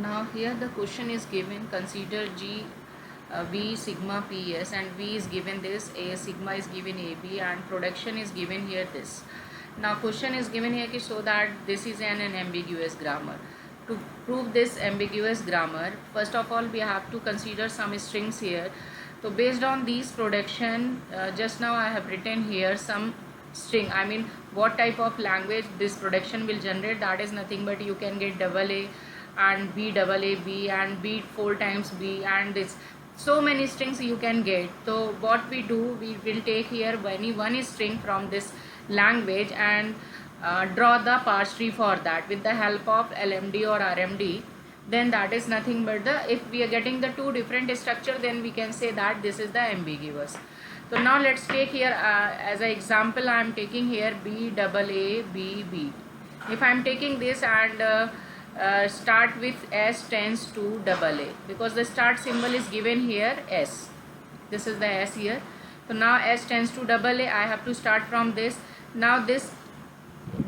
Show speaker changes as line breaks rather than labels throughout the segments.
Now here the question is given, consider G V sigma PS, and V is given this, A sigma is given AB, and production is given here this. Now question is given here ki so that this is an ambiguous grammar. To prove this ambiguous grammar, first of all we have to consider some strings here. So based on these production, just now I have written here some string, I mean what type of language this production will generate. That is nothing but you can get double A and B double A B and B 4 times B, and this so many strings you can get. So what we do, we will take here any one string from this language and draw the parse tree for that with the help of LMD or RMD. Then that is nothing but if we are getting the two different structure, then we can say that this is the ambiguous. So now let's take here as an example, I am taking here B double A B B. If I am taking this and start with S tends to double A, because the start symbol is given here S. This is the S here. So now S tends to double A, I have to start from this. Now this,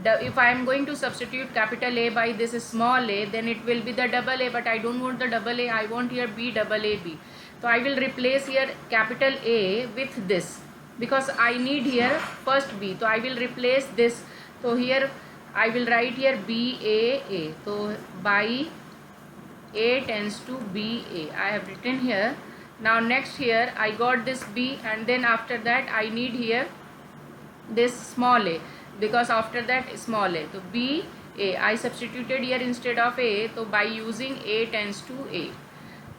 if I am going to substitute capital A by this small a, then it will be the double A, but I don't want the double A, I want here B double A B. So I will replace here capital A with this, because I need here first B. So I will replace this. So here I will write here B A A. So by A tends to B A, I have written here. Now next here I got this B, and then after that I need here this small a, because after that small a. So B A, I substituted here instead of A. So by using A tends to A.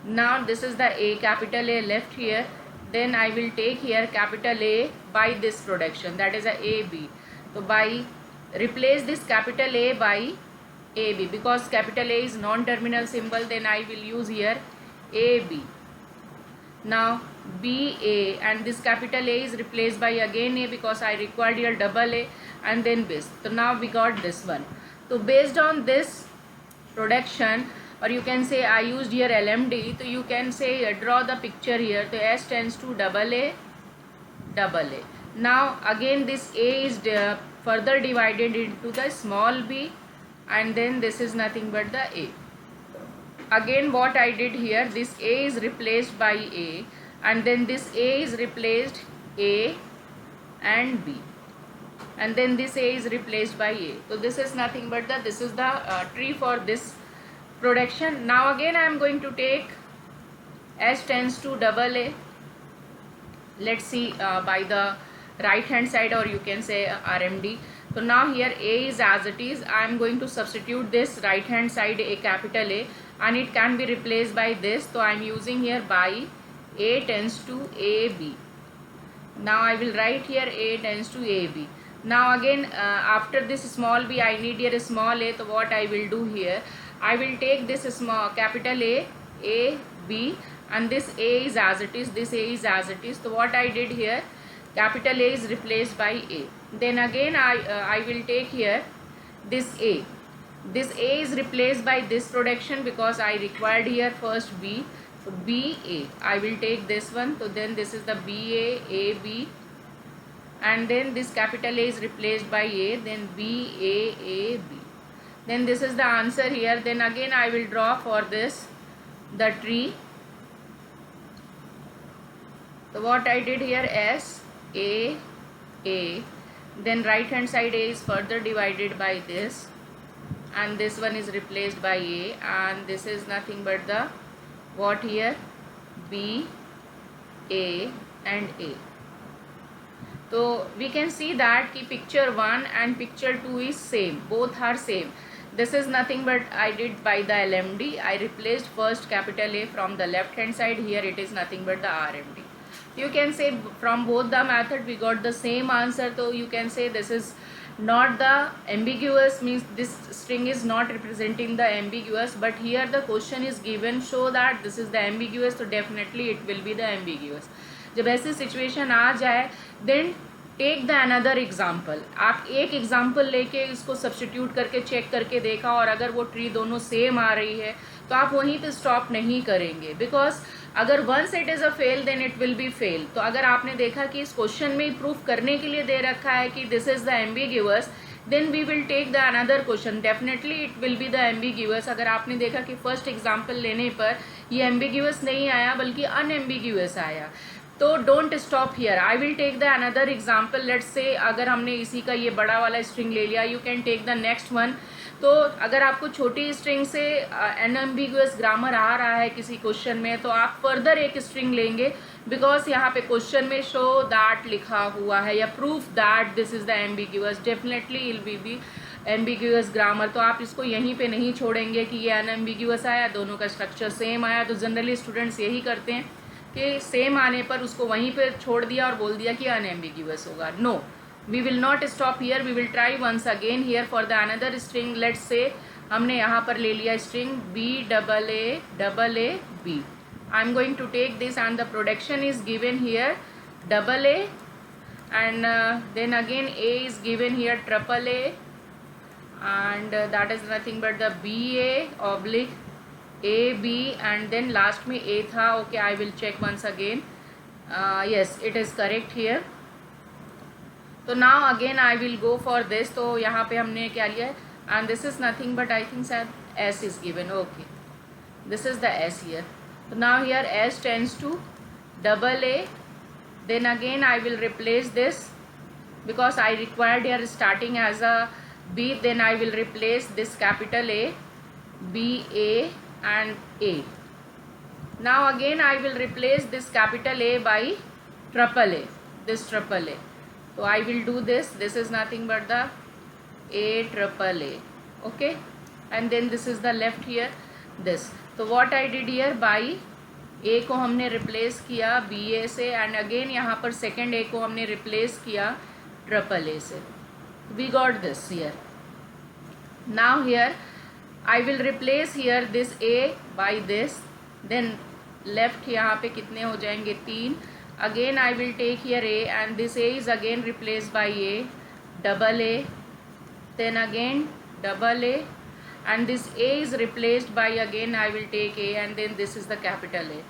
Now this is the A, capital A left here. Then I will take here capital A by this production, that is a AB. So by replace this capital A by AB, because capital A is non-terminal symbol, then I will use here AB. Now BA, and this capital A is replaced by again A, because I required here double A, and then this. So now we got this one. So based on this production, or you can say I used here LMD, so you can say draw the picture here. So S tends to double A double A. Now again this A is further divided into the small b, and then this is nothing but the A. Again what I did here, this A is replaced by A, and then this A is replaced A and B, and then this A is replaced by A. So this is nothing but this is the tree for this production. Now again I am going to take S tends to double A. Let's see by the right hand side, or you can say RMD. So now here A is as it is. I am going to substitute this right hand side A capital A, and it can be replaced by this. So I am using here by A tends to AB. Now I will write here A tends to AB. Now again after this small b, I need here a small a. So what I will do here, I will take this small capital A B, and this A is as it is, this A is as it is. So what I did here, capital A is replaced by A. Then again I will take here this A. This A is replaced by this production, because I required here first B. So B A, I will take this one. So then this is the B A B, and then this capital A is replaced by A, then B A B. Then this is the answer here. Then again I will draw for this the tree. So what I did here, S A, then right hand side A is further divided by this, and this one is replaced by A, and this is nothing but the what here, B A and A. So we can see that ki picture 1 and picture 2 is same, both are same. This is nothing but I did by the LMD. I replaced first capital A from the left hand side. Here it is nothing but the RMD. You can say from both the method we got the same answer. So you can say this is not the ambiguous, means this string is not representing the ambiguous, but here the question is given show that this is the ambiguous, so definitely it will be the ambiguous. जब ऐसी situation आ जाए, then take the another example. आप एक example लेके इसको substitute करके check करके देखा, और अगर वो ट्री दोनों सेम आ रही है तो आप वहीं पे स्टॉप नहीं करेंगे, बिकॉज अगर once it is a fail then it will be fail. तो अगर आपने देखा कि इस क्वेश्चन में प्रूफ करने के लिए दे रखा है कि this is the ambiguous, then we will take the another question, definitely it will be the ambiguous. अगर आपने देखा कि फर्स्ट एग्जाम्पल लेने पर ये एम्बिग्यूअस नहीं आया बल्कि अनएम्बिग्यूअस आया, तो don't stop here, I will take the another example. Let's say अगर हमने इसी का ये बड़ा वाला स्ट्रिंग ले लिया, you can take the next one. तो अगर आपको छोटी स्ट्रिंग से अनएम्बिगुअस ग्रामर आ रहा है किसी क्वेश्चन में, तो आप फर्दर एक स्ट्रिंग लेंगे, बिकॉज यहाँ पे क्वेश्चन में शो दैट लिखा हुआ है या proof that this is the ambiguous, definitely it'll be the ambiguous grammar. तो आप इसको यहीं पे नहीं छोड़ेंगे कि ये अनएम्बिगुअस आया, दोनों का स्ट्रक्चर सेम आया। तो जनरली स्टूडेंट्स यही करते हैं कि सेम आने पर उसको वहीं पर छोड़ दिया और बोल दिया कि अनएम्बिगुअस होगा। No, we will not stop here, we will try once again here for the another string. let's say हमने यहाँ पर ले लिया string b double a b. I'm going to take this and the production is given here double a and then again a is given here triple a and that is nothing but the ba oblique ab and then last में a था. okay, I will check once again. yes, it is correct here. तो now again I will go for this. तो यहाँ पे हमने क्या लिया है, and this is nothing but I think शायद S is given. Okay, this is the S here. तो now here S tends to double A, then again I will replace this because I required here starting as a B, then I will replace this capital A B A and A. Now again I will replace this capital A by triple A, this triple A. So I will do this. This is nothing but the a triple a. Okay, and then this is the left here this. So what I did here, by a को हमने replace किया b a से and again यहाँ पर second a को हमने replace किया triple a से. We got this here. Now here I will replace here this a by this. Then left यहाँ पे कितने हो जाएंगे, 3. again I will take here a and this a is again replaced by a double a, then again double a and this a is replaced by again I will take a and then this is the capital A.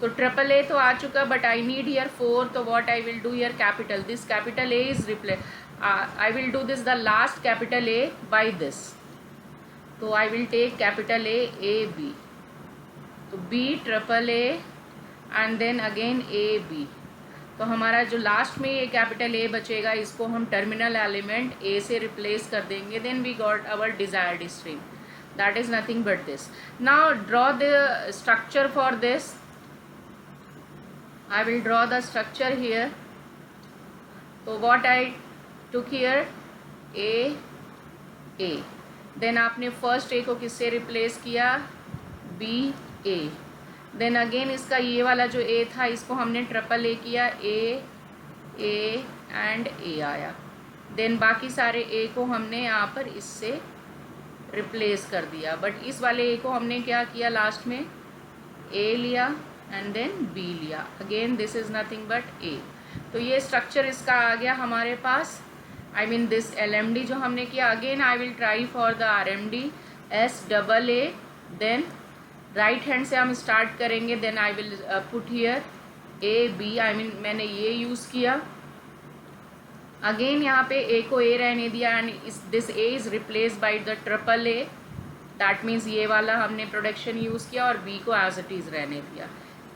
तो triple a तो आ चुका but I need here 4. तो what I will do here, capital, this capital A is replaced. I will do this the last capital A by this. तो I will take capital A A B. तो B triple A and then again A B. तो हमारा जो last में ये capital A बचेगा, इसको हम टर्मिनल एलिमेंट ए से रिप्लेस कर देंगे. Then we got our desired string, that is nothing but this. Now draw the structure for this. I will draw the structure here. तो what I took here, A. Then आपने first A को किससे replace किया, B ए. Then again इसका ये वाला जो ए था, इसको हमने ट्रिपल ए किया, ए एंड ए आया. देन बाकी सारे ए को हमने यहाँ पर इससे रिप्लेस कर दिया. बट इस वाले ए को हमने क्या किया, लास्ट में ए लिया एंड देन बी लिया. Again this is nothing but A. तो ये स्ट्रक्चर इसका आ गया हमारे पास. आई मीन दिस LMD जो हमने किया. Again I will try for the RMD, S double A. Then right hand से हम स्टार्ट करेंगे. Then I will put here A B, I mean मैंने ये यूज़ किया. अगेन यहाँ पे ए को ए रहने दिया and this A is replace by the triple A. That means ये वाला हमने प्रोडक्शन यूज़ किया और बी को एज इट इज़ रहने दिया.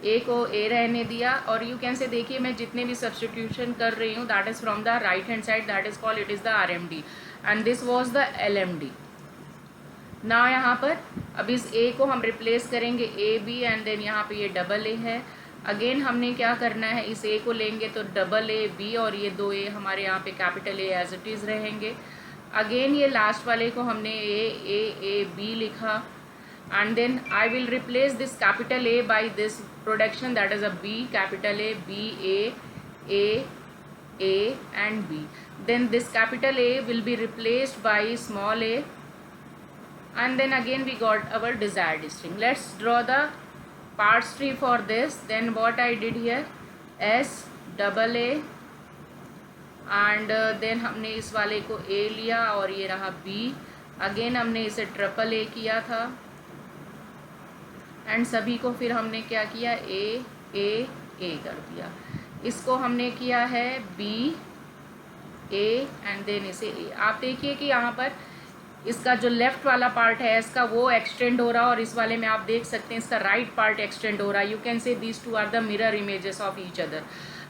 ए को ए रहने दिया और यू कैन से देखिए मैं जितने भी सब्सटीट्यूशन कर रही हूँ that is from the right hand side, that is called, it is the RMD and this was the LMD. ना यहाँ पर अब इस ए को हम रिप्लेस करेंगे ए बी एंड देन यहाँ पे ये डबल ए है. अगेन हमने क्या करना है, इस ए को लेंगे तो डबल ए बी और ये दो ए हमारे यहाँ पे capital A as it is रहेंगे. अगेन ये लास्ट वाले को हमने ए बी लिखा and then I will replace this capital A by this production, that is a B capital A B A and B. Then this capital A will be replaced by small A and then again we got our desired string. Let's draw the parts tree for this. Then what I did here, S double A and then हमने इस वाले को A लिया और ये रहा B. Again हमने इसे ट्रिपल A किया था एंड सभी को फिर हमने क्या किया, A कर दिया. इसको हमने किया है B ए एंड देन इसे ए। आप देखिए कि यहाँ पर इसका जो लेफ्ट वाला पार्ट है इसका वो एक्सटेंड हो रहा है और इस वाले में आप देख सकते हैं इसका राइट पार्ट एक्सटेंड हो रहा है। You can say these two are the mirror images of each other.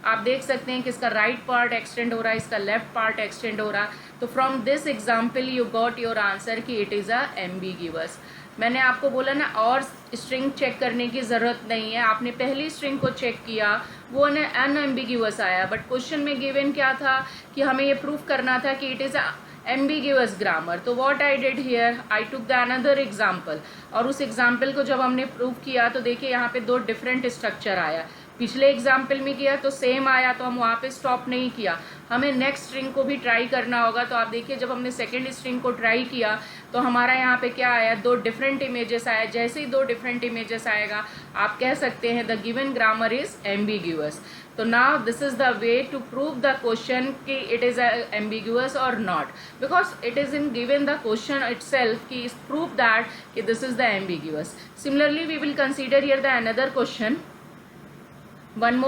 आप देख सकते हैं कि इसका राइट पार्ट एक्सटेंड हो रहा है, इसका लेफ्ट पार्ट एक्सटेंड हो रहा है। तो from this example you got your answer कि इट इज़ अ एम्बिग्यूअस। मैंने आपको बोला ना और स्ट्रिंग चेक करने की ज़रूरत नहीं है, आपने पहली स्ट्रिंग को चेक किया वो अनएम्बिग्यूअस आया, बट क्वेश्चन में गिवन क्या था कि हमें ये प्रूफ करना था कि it is a ambiguous grammar। तो what I did here, I took the another example और उस एग्जाम्पल को जब हमने प्रूव किया तो देखिए यहाँ पे दो डिफरेंट स्ट्रक्चर आया। पिछले एग्जाम्पल में किया तो सेम आया तो हम वहाँ पे स्टॉप नहीं किया, हमें नेक्स्ट स्ट्रिंग को भी ट्राई करना होगा। तो आप देखिए जब हमने सेकेंड स्ट्रिंग को ट्राई किया तो हमारा यहाँ पे क्या आया, दो डिफरेंट इमेजेस आया। जैसे ही दो डिफरेंट इमेजेस आएगा आप कह सकते हैं the given grammar is ambiguous. तो now this is the way to prove the question कि इट इज एम्बिग्यूअस और not, because it is in given the question itself कि प्रूव दैट कि this is the ambiguous. Similarly we will consider here the another question, one more